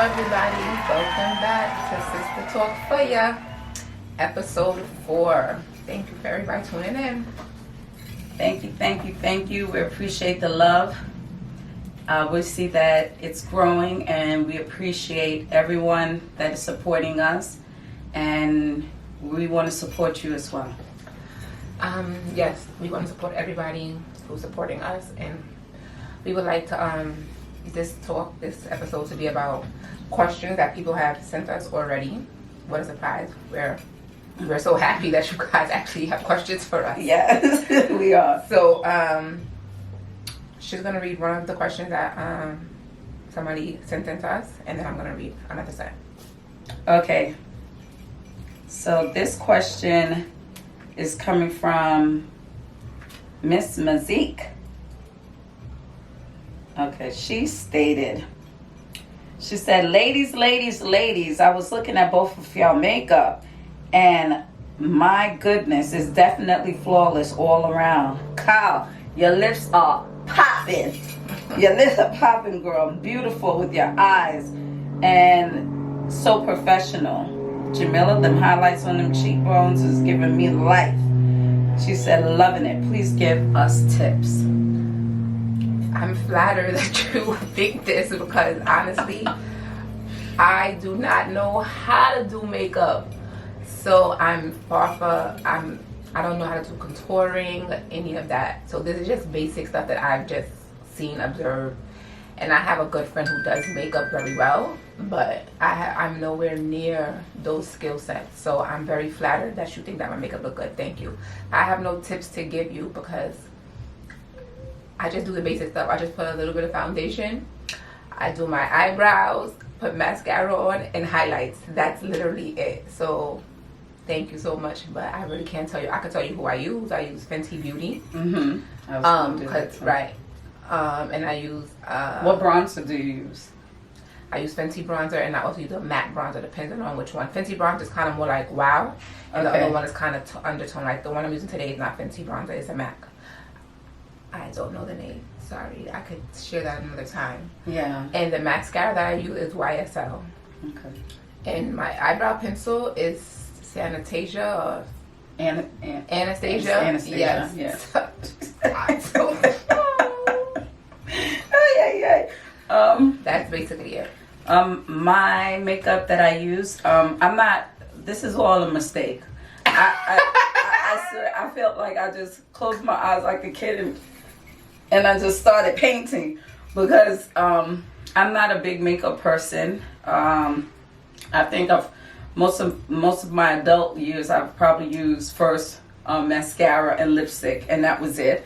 everybody. Welcome back to Sister Talk for Ya, episode 4. Thank you for everybody tuning in. Thank you. We appreciate the love. We see that it's growing, and we appreciate everyone that is supporting us, and we want to support you as well. Yes, we want to support everybody who's supporting us, and we would like to this episode to be about questions that people have sent us already. What a surprise! We're so happy that you guys actually have questions for us. Yes, we are. So she's gonna read one of the questions that somebody sent in to us, and then I'm gonna read another set. Okay. So this question is coming from Miss Mazik. Okay, she said, ladies, I was looking at both of y'all makeup, and my goodness, it's definitely flawless all around. Kyle, your lips are popping. Your lips are popping, girl. Beautiful with your eyes, and so professional. Jamila, them highlights on them cheekbones is giving me life. She said, loving it. Please give us tips. I'm flattered that you think this because honestly, I do not know how to do makeup. So I don't know how to do contouring, any of that. So this is just basic stuff that I've just seen, observed. And I have a good friend who does makeup very well, but I'm nowhere near those skill sets. So I'm very flattered that you think that my makeup look good. Thank you. I have no tips to give you because I just do the basic stuff. I just put a little bit of foundation. I do my eyebrows, put mascara on, and highlights. That's literally it. So thank you so much, but I really can't tell you. I can tell you who I use. I use Fenty Beauty. And I use what bronzer do you use? I use Fenty bronzer, and I also use a matte bronzer, depending on which one. Fenty bronzer is kind of more like wow, and the other one is kind of undertone. Like the one I'm using today is not Fenty bronzer, it's a MAC. I don't know the name. Sorry, I could share that another time. Yeah. And the mascara that I use is YSL. Okay. And my eyebrow pencil is Anastasia or Anastasia. Anastasia. Yes. I don't know. Oh, That's basically it. My makeup that I use, I'm not. This is all a mistake. I swear, I felt like I just closed my eyes like a kid and I just started painting because I'm not a big makeup person. I think of most of my adult years, I've probably used first mascara and lipstick, and that was it.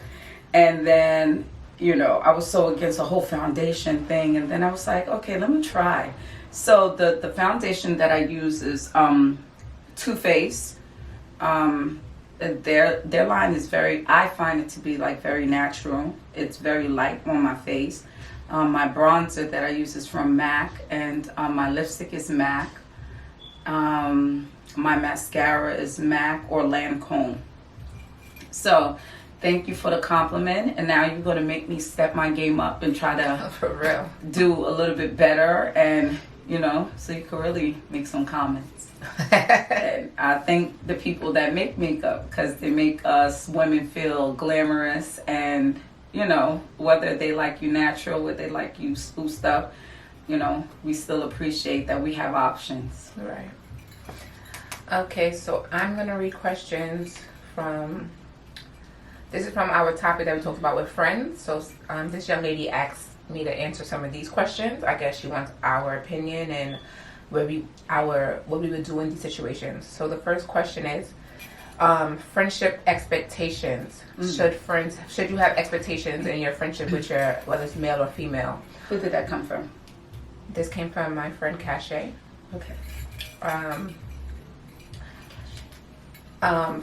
And then, I was so against the whole foundation thing, and then I was like, okay, let me try. So the foundation that I use is Too Faced. Their line is I find it to be like very natural. It's very light on my face. My bronzer that I use is from MAC, and my lipstick is MAC. My mascara is MAC or Lancome. So thank you for the compliment, and now you're going to make me step my game up and try to For real. do a little bit better, and so you can really make some comments. And I thank the people that make makeup because they make us women feel glamorous, and whether they like you natural, whether they like you spruced up, we still appreciate that we have options. Right. Okay, so I'm gonna read questions from. This is from our topic that we talked about with friends. So this young lady asked me to answer some of these questions. I guess she wants our opinion and what we would do in these situations. So the first question is friendship expectations. Should you have expectations in your friendship with whether it's male or female? Who did that come from? This came from my friend Cache. Okay.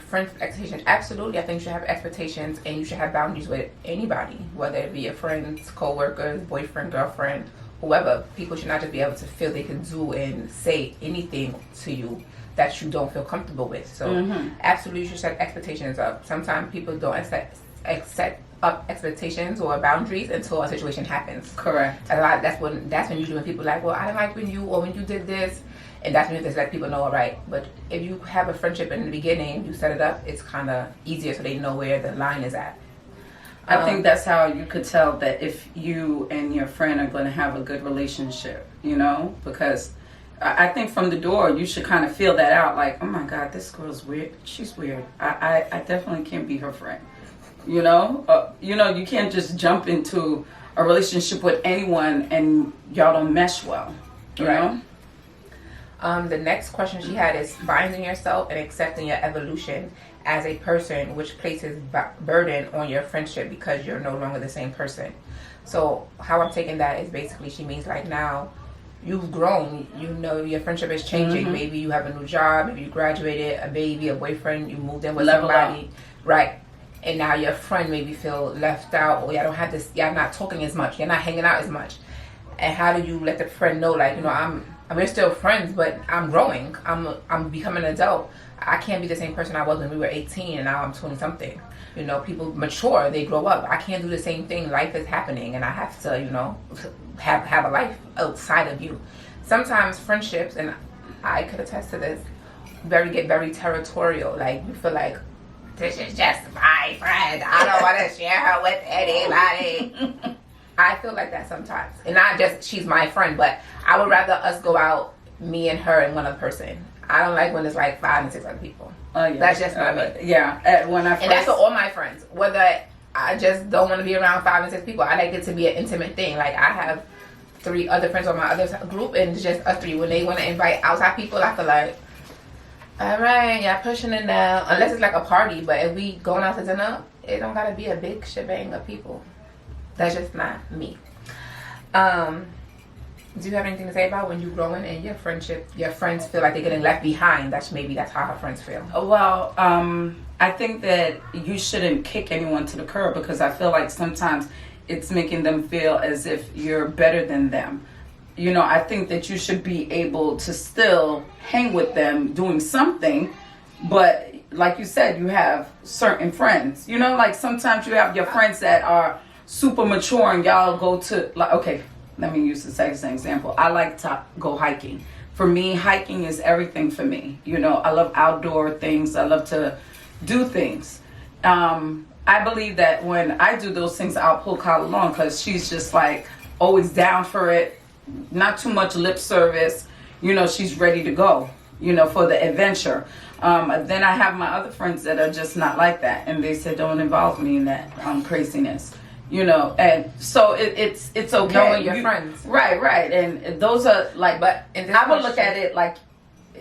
Friend expectations, absolutely. I think you should have expectations, and you should have boundaries with anybody, whether it be your friends, co-workers, boyfriend, girlfriend, whoever. People should not just be able to feel they can do and say anything to you that you don't feel comfortable with. So absolutely you should set expectations up. Sometimes people don't accept up expectations or boundaries until a situation happens. Correct. A lot. That's when usually when people are like, well, I don't like when you or when you did this, and that's when you just let people know, all right. But if you have a friendship in the beginning, you set it up, it's kind of easier so they know where the line is at. I think that's how you could tell that if you and your friend are going to have a good relationship, you know, because I think from the door you should kind of feel that out, like, oh my God, this girl's weird. She's weird. I definitely can't be her friend. You know, you can't just jump into a relationship with anyone and y'all don't mesh well. You know. The next question she had is finding yourself and accepting your evolution as a person, which places burden on your friendship because you're no longer the same person. So how I'm taking that is basically she means like now you've grown, you know, your friendship is changing. Mm-hmm. Maybe you have a new job, maybe you graduated, a baby, a boyfriend, you moved in with somebody, right? And now your friend maybe feel left out, or y'all don't have this, y'all not talking as much, you're not hanging out as much. And how do you let the friend know, like, you know, we're still friends, but I'm growing. I'm becoming an adult. I can't be the same person I was when we were 18 and now I'm 20 something. You know, people mature, they grow up. I can't do the same thing. Life is happening and I have to, you know, have a life outside of you. Sometimes friendships, and I could attest to this, get very territorial. Like you feel like, this is just my friend. I don't want to share her with anybody. I feel like that sometimes. And not just she's my friend, but I would rather us go out, me and her and one other person. I don't like when it's like 5 and 6 other people. Yeah. That's just not me. Yeah. And that's for all my friends. Whether I just don't want to be around 5 and 6 people. I like it to be an intimate thing. Like I have 3 other friends on my other group and it's just us 3. When they want to invite outside people, I feel like, all right, y'all pushing it now. Unless it's like a party. But if we going out to dinner, it don't got to be a big shebang of people. That's just not me. Do you have anything to say about when you're growing and your friends feel like they're getting left behind? That's how her friends feel. Well, I think that you shouldn't kick anyone to the curb because I feel like sometimes it's making them feel as if you're better than them. You know, I think that you should be able to still hang with them doing something, but like you said, you have certain friends. You know, like sometimes you have your friends that are super mature and y'all go to, like, okay, let me use the second example. I like to go hiking. For me, hiking is everything for me. You know, I love outdoor things. I love to do things. I believe that when I do those things, I'll pull Kyle along because she's just like always down for it. Not too much lip service. You know, she's ready to go, you know, for the adventure. Then I have my other friends that are just not like that. And they said, don't involve me in that craziness. You know, and so it's okay. Knowing your friends. Right. And those are like, but I would look at it like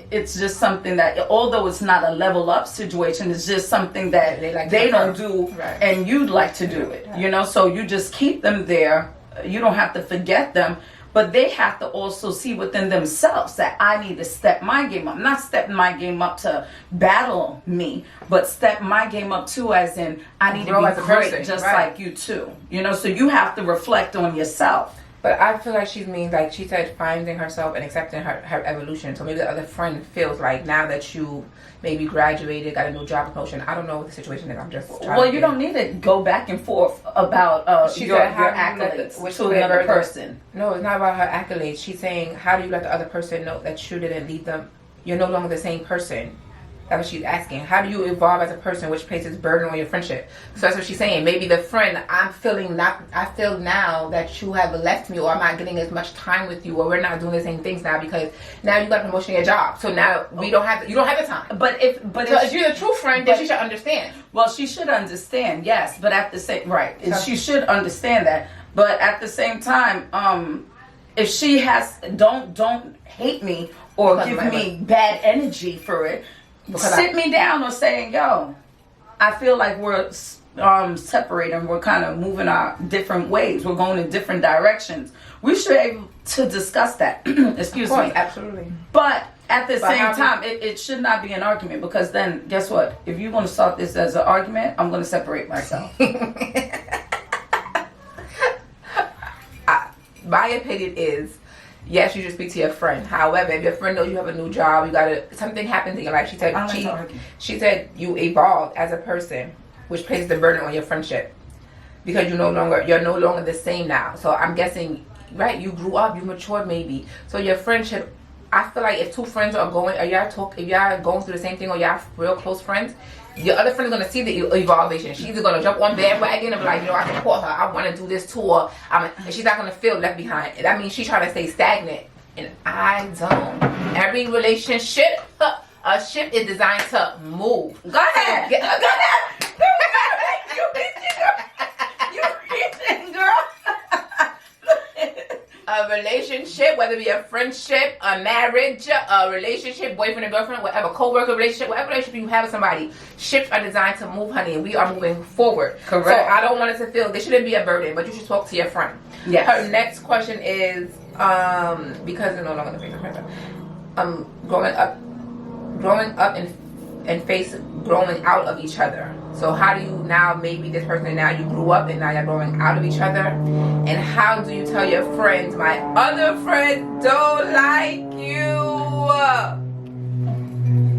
it's just something that, although it's not a level up situation, it's just something that they don't do and you'd like to do it. You know, so you just keep them there. You don't have to forget them. But they have to also see within themselves that I need to step my game up. Not step my game up to battle me, but step my game up too, as in I need to be great just like you too. You know, so you have to reflect on yourself. But I feel like she means, like she said, finding herself and accepting her evolution. So maybe the other friend feels like now that you maybe graduated, got a new job promotion. I don't know what the situation is. I'm just trying Well, you don't need to go back and forth about your accolades to the other person. No, it's not about her accolades. She's saying, how do you let the other person know that you didn't leave them? You're no longer the same person. That's what she's asking. How do you evolve as a person, which places burden on your friendship? So that's what she's saying. Maybe the friend, I feel now that you have left me, or I'm not getting as much time with you, or we're not doing the same things now because now you got a promotion in your job. So now you don't have the time. But if you're a true friend, then she should understand. Well, she should understand, yes. But at the same she should understand that. But at the same time, if she has don't hate me or give me bad energy for it. Sit me down or saying, yo, I feel like we're separating. We're kind of moving our different ways. We're going in different directions. We should be able to discuss that. Excuse me. Absolutely. But at the same time, it should not be an argument because then, guess what? If you want to start this as an argument, I'm going to separate myself. My opinion is, yes, you should speak to your friend. However, if your friend knows you have a new job, something happens in your life. She said you evolved as a person, which places the burden on your friendship. because you're no longer the same now. So I'm guessing, right? You grew up, you matured maybe. So your friendship, I feel like if two friends are going, if y'all going through the same thing, or y'all real close friends, your other friend is gonna see the evaluation. She's either gonna jump on bandwagon and be like, I support her, I want to do this too, or and she's not gonna feel left behind. That means she's trying to stay stagnant, and I don't. Every relationship, a ship is designed to move. Go ahead. Go ahead. You reaching, girl. A relationship, whether it be a friendship, a marriage, a relationship, boyfriend and girlfriend, whatever, co-worker relationship, whatever relationship you have with somebody, ships are designed to move, honey, and we are moving forward. Correct. So I don't want it to feel, this shouldn't be a burden, but you should talk to your friend. Yes. Her next question is, because you're no longer the face of friendship, growing up and face growing out of each other. So how do you now, maybe this person now you grew up and now you're growing out of each other, and how do you tell your friends, my other friends don't like you,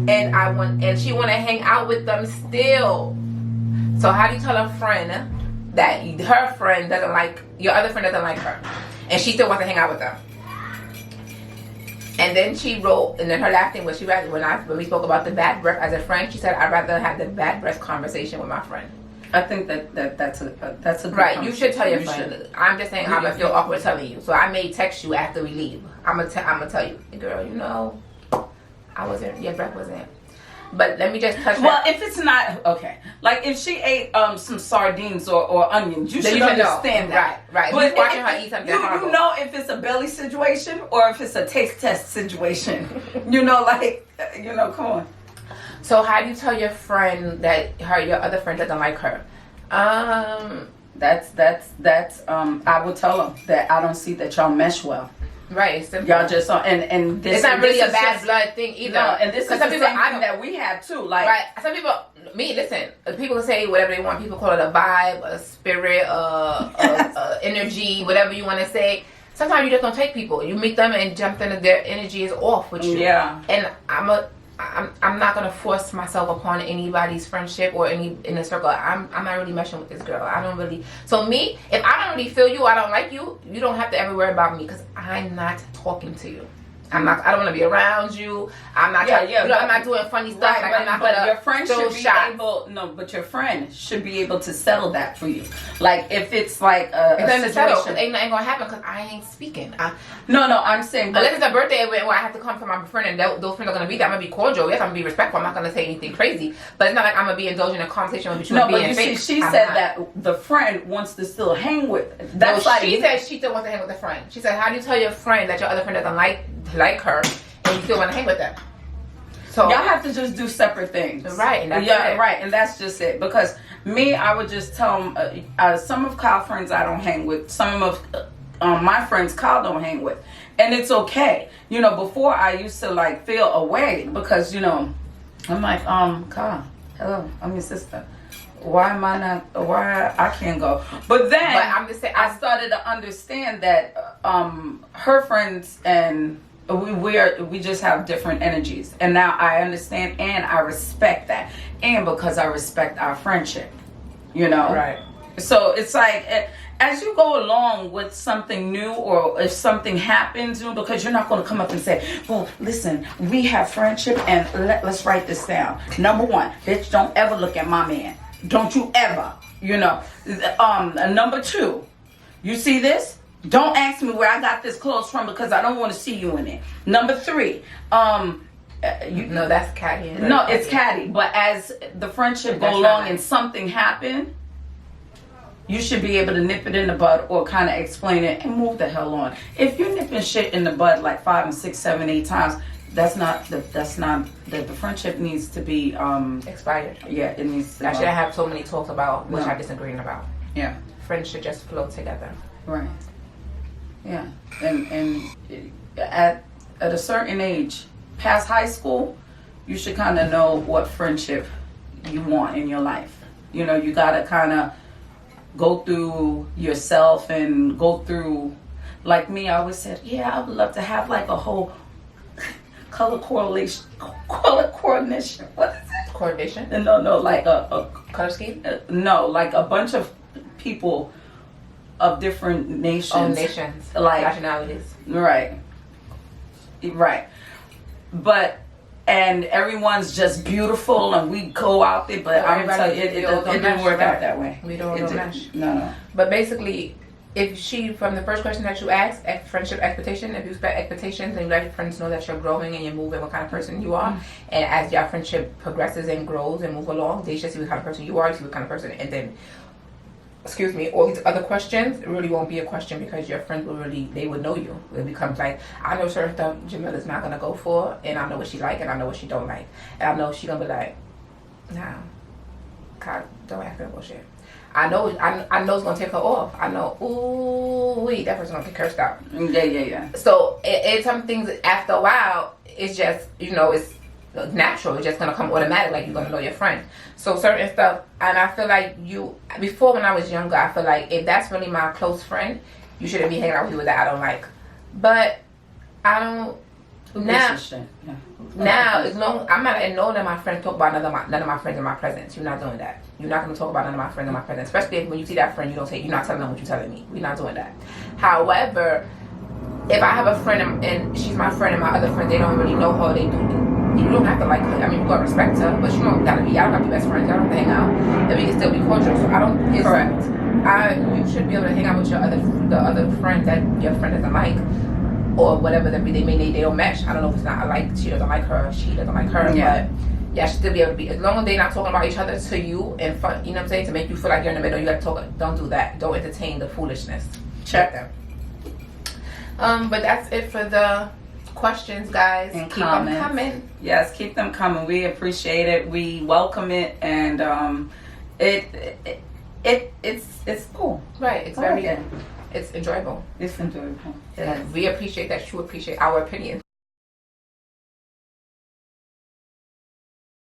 and she want to hang out with them still? So how do you tell a friend that her friend doesn't like, your other friend doesn't like her, and she still wants to hang out with them? And then she wrote, and then her last thing was, when we spoke about the bad breath as a friend, she said, I'd rather have the bad breath conversation with my friend. I think that's a good right. You should tell your You friend. should. I'm just saying, I'm gonna feel awkward telling you. So I may text you after we leave. I'm gonna tell you, girl, your breath wasn't. But let me just touch. Well, if it's not okay, like if she ate some sardines or onions, you should understand that. Right. But You're watching her eat something horrible. You know if it's a belly situation or if it's a taste test situation. Come on. So how do you tell your friend that your other friend doesn't like her? That's I will tell them that I don't see that y'all mesh well. Right, it's simple. Y'all just and this. It's not really a bad just, blood thing either. No, and this is the some same people, thing that we have too. Like, right, some people. Listen. People say whatever they want. People call it a vibe, a spirit, a energy, whatever you want to say. Sometimes you just don't take people. You meet them and jump into their energy is off with you. Yeah. And I'm not gonna force myself upon anybody's friendship or any in the circle. I'm not really meshing with this girl. I don't really. So me, if I don't really feel you, I don't like you. You don't have to ever worry about me because I'm not talking to you. I don't want to be around you. I'm not. I'm not doing funny stuff. Right, like, I'm not gonna your friend should be shots. able. No, but your friend should be able to settle that for you. Like if it's like a situation, ain't nothing gonna happen because I ain't speaking. No, I'm saying. Unless it's a birthday where I have to come to my friend and those friends are gonna be there, I'm gonna be cordial. Yes, I'm gonna be respectful. I'm not gonna say anything crazy. But it's not like I'm gonna be indulging in a conversation with you. No, but you see, she said that the friend wants to still hang with. That's like she said she still wants to hang with the friend. She said, how do you tell your friend that your other friend doesn't like her? And you still want to hang with them. So y'all have to just do separate things, right? And that's it. Right, and that's just it. Because me, I would just tell them. Some of Kyle's friends I don't hang with. Some of my friends Kyle don't hang with, and it's okay. Before I used to like feel away because I'm like, Kyle, hello, I'm your sister. Why am I not? Why I can't go? But then I'm just saying, I started to understand that her friends and we just have different energies, and now I understand and I respect that, and because I respect our friendship, right. So it's like as you go along with something new, or if something happens, because you're not going to come up and say, well, listen, we have friendship and let's write this down. Number one, bitch, don't ever look at my man. Don't you ever, number two, you see this? Don't ask me where I got this clothes from because I don't want to see you in it. Number three, no, that's catty. No, it's catty. But as the friendship go along and something happen, you should be able to nip it in the bud or kind of explain it and move the hell on. If you're nipping shit in the bud like 5 and 6, 7, 8 times, the friendship needs to be expired. Yeah, it needs to. I should have so many talks about which I disagree about. Yeah, friends should just flow together. Right. Yeah, and at a certain age, past high school, you should kind of know what friendship you want in your life. You gotta kind of go through yourself and go through. Like me, I always said, I would love to have like a whole color coordination. What is it? Coordination? No, like a color scheme. No, like a bunch of people of different nations. Oh, nations, Like- nationalities. Right. Right. But and everyone's just beautiful and we go out there, but I'm Everybody- telling you, we all it don't didn't mesh, work right? out that way. We don't It all didn't. mesh. No. But basically, if she, from the first question that you asked, friendship expectation, if you expect expectations and you let your friends know that you're growing and you're moving, what kind of person you are, and as your friendship progresses and grows and move along, they should see what kind of person you are, you see what kind of person, and then, excuse me, all these other questions, it really won't be a question because your friends will really, they would know you. It becomes like, I know certain stuff Jamila's not gonna go for, and I know what she like, and I know what she don't like, and I know she gonna be like, nah, God, don't ask her bullshit. I know it's gonna take her off. I know, ooh, wait, that person gonna get cursed out. Yeah. So it's some things after a while, it's just, it's natural. It's just gonna come automatic, like you're gonna know your friend. So certain stuff, and I feel like before when I was younger, I feel like if that's really my close friend, you shouldn't be hanging out with people that I don't like. But I don't, now, Yeah. now, as long I'm not letting none of my friends talk about none of my friends in my presence. You're not doing that. You're not going to talk about none of my friends in my presence, especially when you see that friend. You're not telling them what you're telling me. We're not doing that. However, if I have a friend and she's my friend and my other friend, they don't really know her. They do. You don't have to like her. I mean, you gotta respect her, but you don't gotta be. Y'all don't have to be best friends. Y'all don't have to hang out, and we can still be cordial. So I don't. Correct. You should be able to hang out with the other friend that your friend doesn't like. Or whatever they don't mesh. I don't know if it's not like she doesn't like her, she doesn't like her, Yeah. but yeah, she still be able to be, as long as they're not talking about each other to you and fun, you know what I'm saying, to make you feel like you're in the middle, you gotta talk. Don't do that. Don't entertain the foolishness. Check them. But that's it for the questions, guys. And Keep comments. them coming. Yes, keep them coming. We appreciate it. We welcome it, and it's cool. Right. It's I very like it. It's enjoyable. It's enjoyable. And we appreciate that you appreciate our opinion.